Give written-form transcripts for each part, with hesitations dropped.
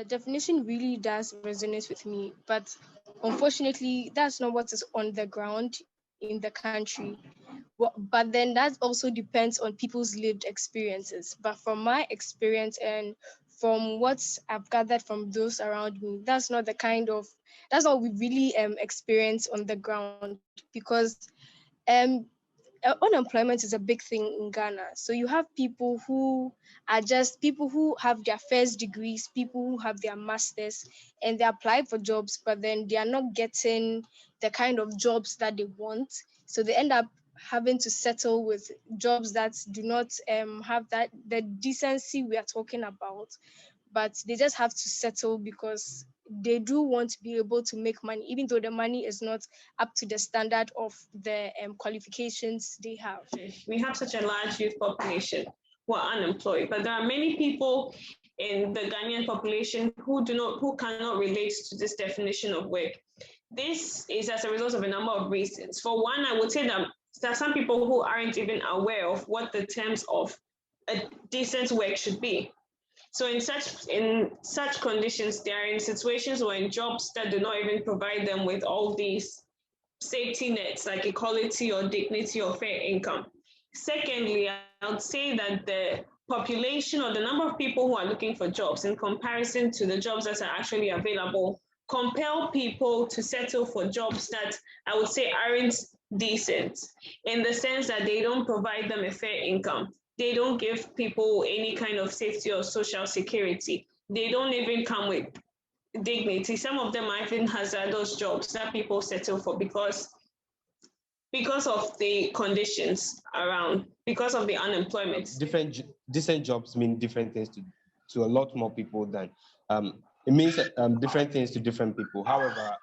definition really does resonate with me, but unfortunately, that's not what is on the ground in the country. But then that also depends on people's lived experiences. But from my experience and from what I've gathered from those around me, that's not what we really experience on the ground, because um unemployment is a big thing in Ghana. So you have people who are just people who have their first degrees, people who have their masters, and they apply for jobs, but then they are not getting the kind of jobs that they want. So they end up having to settle with jobs that do not have that the decency we are talking about, but they just have to settle because they do want to be able to make money, even though the money is not up to the standard of the qualifications they have. We have such a large youth population who are unemployed, but there are many people in the Ghanaian population who cannot relate to this definition of work. This is as a result of a number of reasons. For one, I would say that there are some people who aren't even aware of what the terms of a decent work should be. So in such conditions, they are in situations or in jobs that do not even provide them with all these safety nets like equality or dignity or fair income. Secondly, I would say that the population or the number of people who are looking for jobs in comparison to the jobs that are actually available compel people to settle for jobs that I would say aren't decent, in the sense that they don't provide them a fair income. They don't give people any kind of safety or social security. They don't even come with dignity. Some of them are even hazardous jobs that people settle for because of the conditions around, because of the unemployment. Decent jobs mean different things to a lot more people than it means different things to different people. However,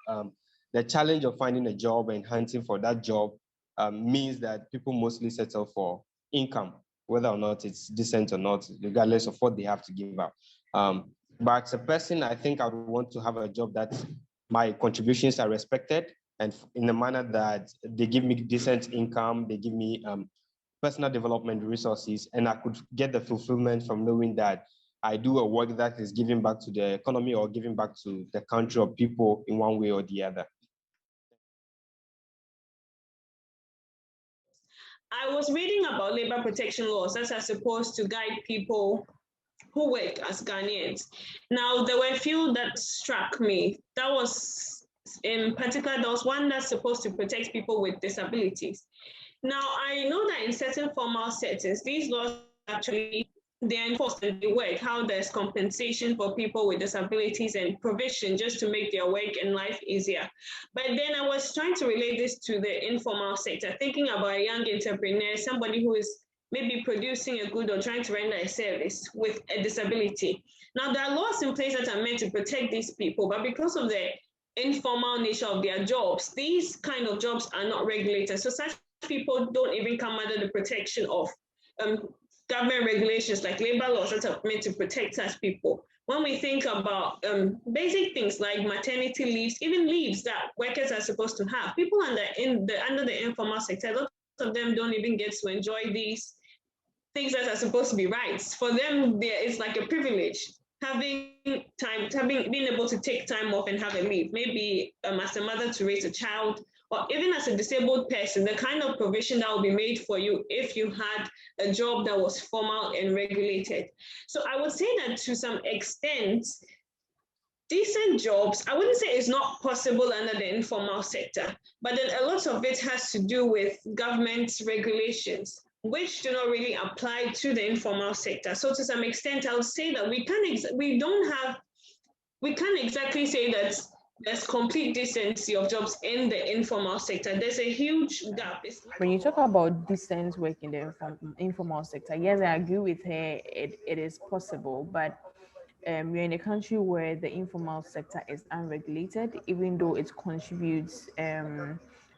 the challenge of finding a job and hunting for that job means that people mostly settle for income, whether or not it's decent or not, regardless of what they have to give up. But as a person, I think I would want to have a job that my contributions are respected and in a manner that they give me decent income, they give me personal development resources, and I could get the fulfillment from knowing that I do a work that is giving back to the economy or giving back to the country or people in one way or the other. I was reading about labor protection laws that are supposed to guide people who work as Ghanaians. Now, there were a few that struck me. That was, in particular, there was one that's supposed to protect people with disabilities. Now, I know that in certain formal settings, these laws actually, they're enforced and they work, how there's compensation for people with disabilities and provision just to make their work and life easier. But then I was trying to relate this to the informal sector, thinking about a young entrepreneur, somebody who is maybe producing a good or trying to render a service with a disability. Now, there are laws in place that are meant to protect these people, but because of the informal nature of their jobs, these kind of jobs are not regulated. So such people don't even come under the protection of government regulations like labor laws that are meant to protect such people. When we think about basic things like maternity leaves, even leaves that workers are supposed to have, people under the informal sector, a lot of them don't even get to enjoy these things that are supposed to be rights. For them, it's like a privilege being able to take time off and have a leave, maybe as a mother to raise a child, or even as a disabled person, the kind of provision that will be made for you if you had a job that was formal and regulated. So I would say that to some extent, decent jobs, I wouldn't say it's not possible under the informal sector, but then a lot of it has to do with government regulations, which do not really apply to the informal sector. So to some extent, I would say that we can't exactly say that there's complete decency of jobs in the informal sector. There's a huge gap. When you talk about decent work in the informal sector, yes, I agree with her. It is possible, but we're in a country where the informal sector is unregulated, even though it contributes.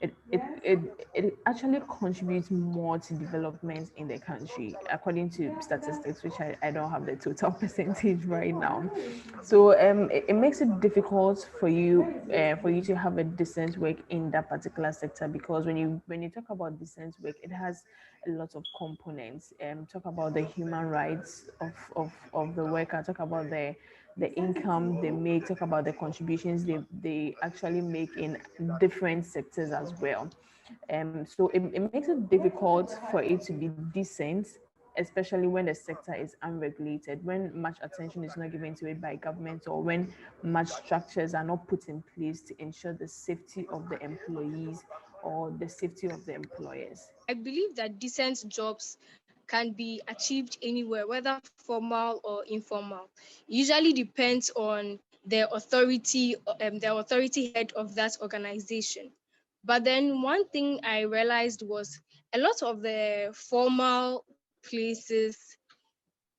It actually contributes more to development in the country, according to statistics, which I don't have the total percentage right now. So it makes it difficult for you to have a decent work in that particular sector, because when you talk about decent work, it has a lot of components. Talk about the human rights of the worker, talk about the income they make, talk about the contributions they actually make in different sectors as well. So it makes it difficult for it to be decent, especially when the sector is unregulated, when much attention is not given to it by government, or when much structures are not put in place to ensure the safety of the employees or the safety of the employers. I believe that decent jobs can be achieved anywhere, whether formal or informal. Usually depends on the authority head of that organization. But then one thing I realized was a lot of the formal places,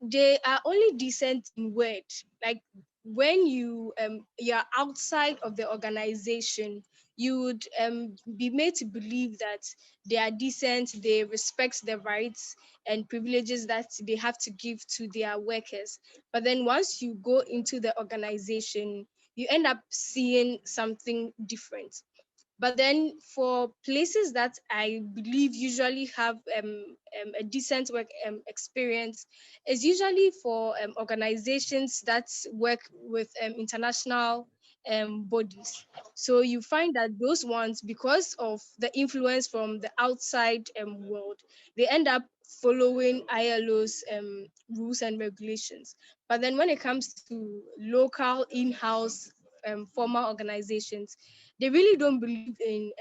they are only decent in word. Like when you're outside of the organization, you would be made to believe that they are decent, they respect the rights and privileges that they have to give to their workers. But then once you go into the organization, you end up seeing something different. But then for places that I believe usually have a decent work experience, is usually for organizations that work with international bodies. So you find that those ones, because of the influence from the outside world, they end up following ILO's rules and regulations. But then when it comes to local in-house formal organizations, they really don't believe in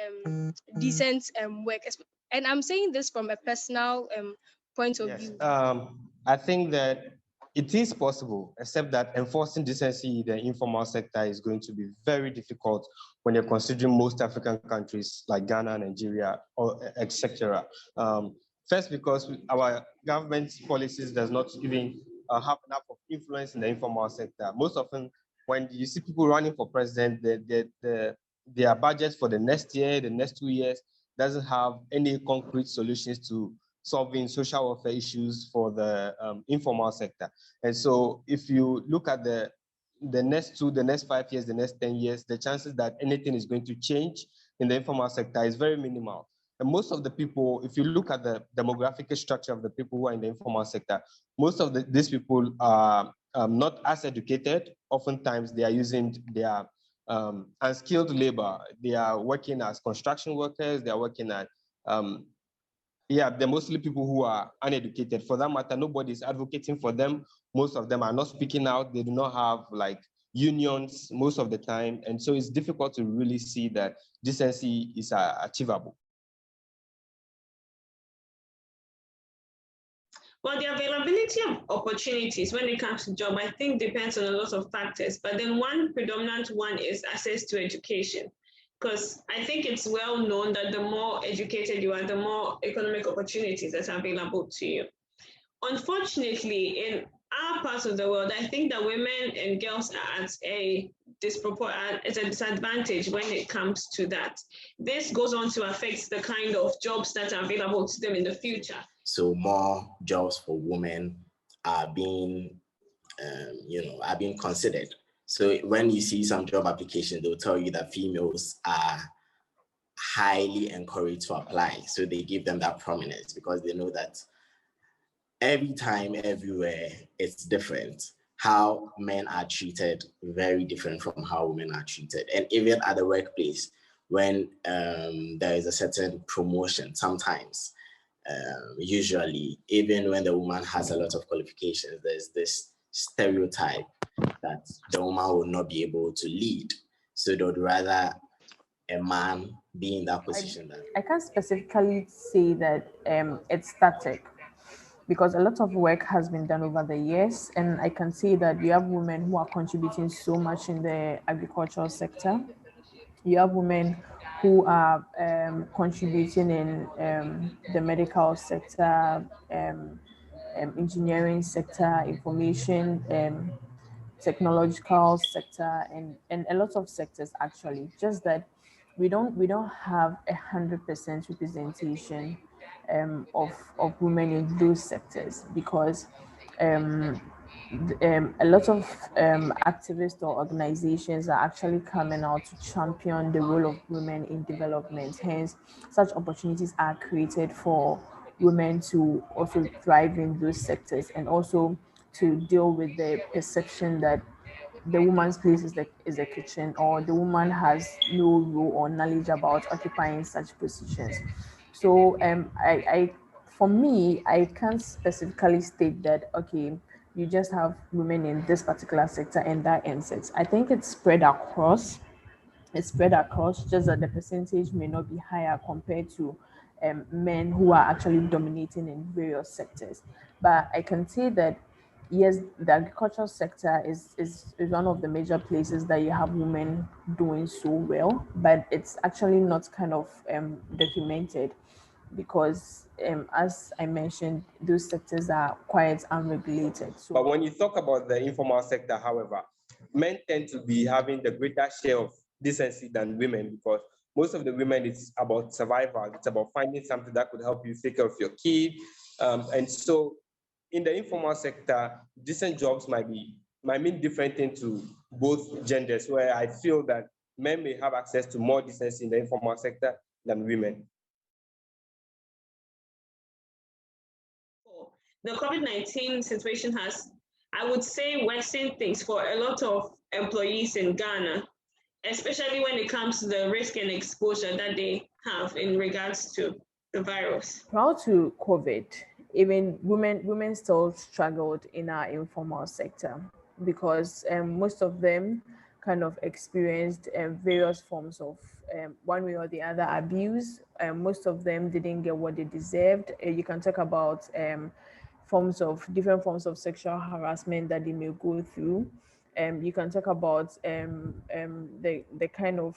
decent work. And I'm saying this from a personal point of Yes, view. I think that it is possible, except that enforcing decency in the informal sector is going to be very difficult when you're considering most African countries like Ghana, Nigeria, or etc. First, because our government policies does not even have enough of influence in the informal sector. Most often, when you see people running for president, their budget for the next year, the next 2 years, doesn't have any concrete solutions to solving social welfare issues for the informal sector. And so if you look at the next 5 years, the next 10 years, the chances that anything is going to change in the informal sector is very minimal. And most of the people, if you look at the demographic structure of the people who are in the informal sector, most of these people are not as educated. Oftentimes they are using their unskilled labor. They are working as construction workers. They are working at yeah, they're mostly people who are uneducated. For that matter, nobody is advocating for them. Most of them are not speaking out. They do not have like unions most of the time. And so it's difficult to really see that decency is achievable. Well, the availability of opportunities when it comes to job, I think depends on a lot of factors. But then one predominant one is access to education. Because I think it's well known that the more educated you are, the more economic opportunities that are available to you. Unfortunately, in our parts of the world, I think that women and girls are at a disadvantage when it comes to that. This goes on to affect the kind of jobs that are available to them in the future. So more jobs for women are being, are being considered. So when you see some job applications, they'll tell you that females are highly encouraged to apply. So they give them that prominence because they know that every time, everywhere, it's different. How men are treated, very different from how women are treated. And even at the workplace, when there is a certain promotion, sometimes, usually, even when the woman has a lot of qualifications, there's this stereotype that the woman will not be able to lead. So they would rather a man be in that position. I can't specifically say that it's static, because a lot of work has been done over the years, and I can see that you have women who are contributing so much in the agricultural sector. You have women who are contributing in the medical sector, engineering sector, information, technological sector, and a lot of sectors actually. Just that we don't have 100% representation of women in those sectors, because a lot of activists or organizations are actually coming out to champion the role of women in development. Hence, such opportunities are created for women to also thrive in those sectors, and also to deal with the perception that the woman's place is the kitchen, or the woman has no role or knowledge about occupying such positions. So for me, I can't specifically state that, okay, you just have women in this particular sector and that ends it. I think it's spread across, just that the percentage may not be higher compared to men who are actually dominating in various sectors. But I can say that yes, the agricultural sector is one of the major places that you have women doing so well, but it's actually not kind of documented because, as I mentioned, those sectors are quite unregulated. So, But when you talk about the informal sector, however, men tend to be having the greater share of decency than women, because most of the women, it's about survival. It's about finding something that could help you take care of your kid. And so in the informal sector, decent jobs might mean different things to both genders, where I feel that men may have access to more decency in the informal sector than women. The COVID-19 situation has, I would say, worsened things for a lot of employees in Ghana, especially when it comes to the risk and exposure that they have in regards to the virus. prior to COVID, even women still struggled in our informal sector because most of them kind of experienced various forms of one way or the other abuse. Most of them didn't get what they deserved. You can talk about different forms of sexual harassment that they may go through. You can talk about the kind of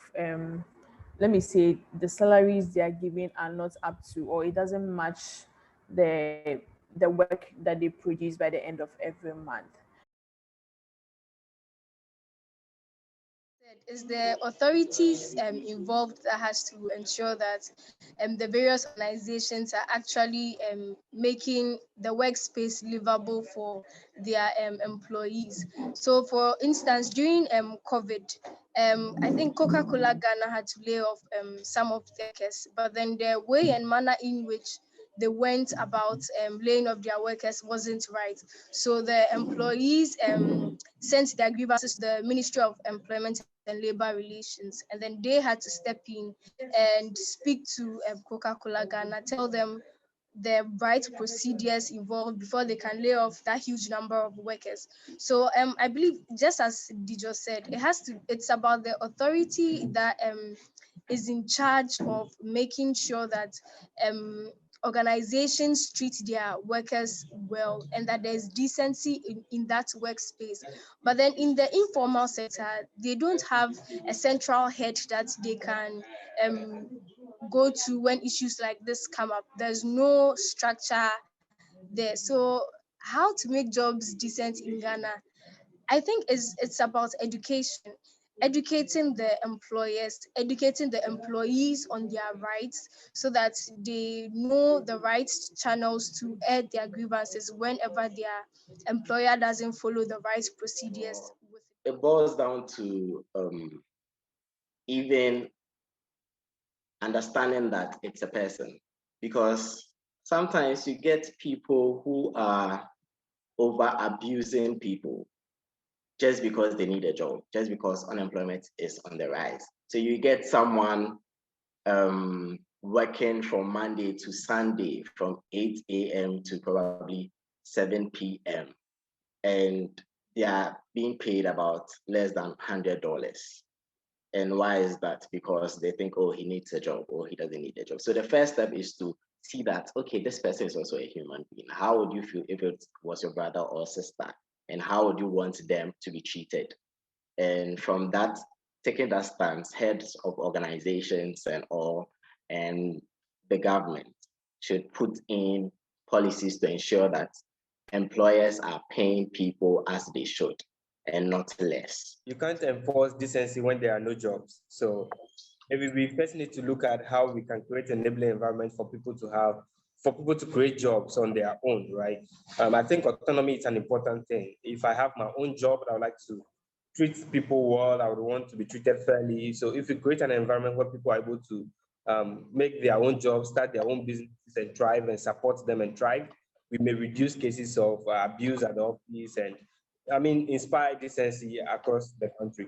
let me say the salaries they are giving are not up to, or it doesn't match the the work that they produce by the end of every month. Is the authorities involved that has to ensure that the various organizations are actually making the workspace livable for their employees. So, for instance, during COVID, I think Coca-Cola Ghana had to lay off some of their workers, but then the way and manner in which they went about laying off their workers wasn't right. So the employees sent their grievances to the Ministry of Employment and Labor Relations, and then they had to step in and speak to Coca-Cola Ghana, tell them the right procedures involved before they can lay off that huge number of workers. So I believe, just as Dijo said, it's about the authority that is in charge of making sure that organizations treat their workers well and that there's decency in that workspace. But then in the informal sector, they don't have a central head that they can go to when issues like this come up. There's no structure there. So how to make jobs decent in Ghana? I think it's about education, educating the employers, educating the employees on their rights so that they know the right channels to air their grievances whenever their employer doesn't follow the right procedures. It boils down to even understanding that it's a person, because sometimes you get people who are over abusing people just because they need a job, just because unemployment is on the rise. So you get someone working from Monday to Sunday from 8 a.m. to probably 7 p.m. and they are being paid about less than $100. And why is that? Because they think, oh, he needs a job or he doesn't need a job. So the first step is to see that, okay, this person is also a human being. How would you feel if it was your brother or sister? And how would you want them to be treated? And from that, taking that stance, heads of organizations and all, and the government should put in policies to ensure that employers are paying people as they should and not less. You can't enforce decency when there are no jobs. So maybe we first need to look at how we can create an enabling environment for people to create jobs on their own, right? I think autonomy is an important thing. If I have my own job, I would like to treat people well. I would want to be treated fairly. So if we create an environment where people are able to make their own jobs, start their own businesses and thrive, and support them and thrive, we may reduce cases of abuse at the office and, I mean, inspire decency across the country.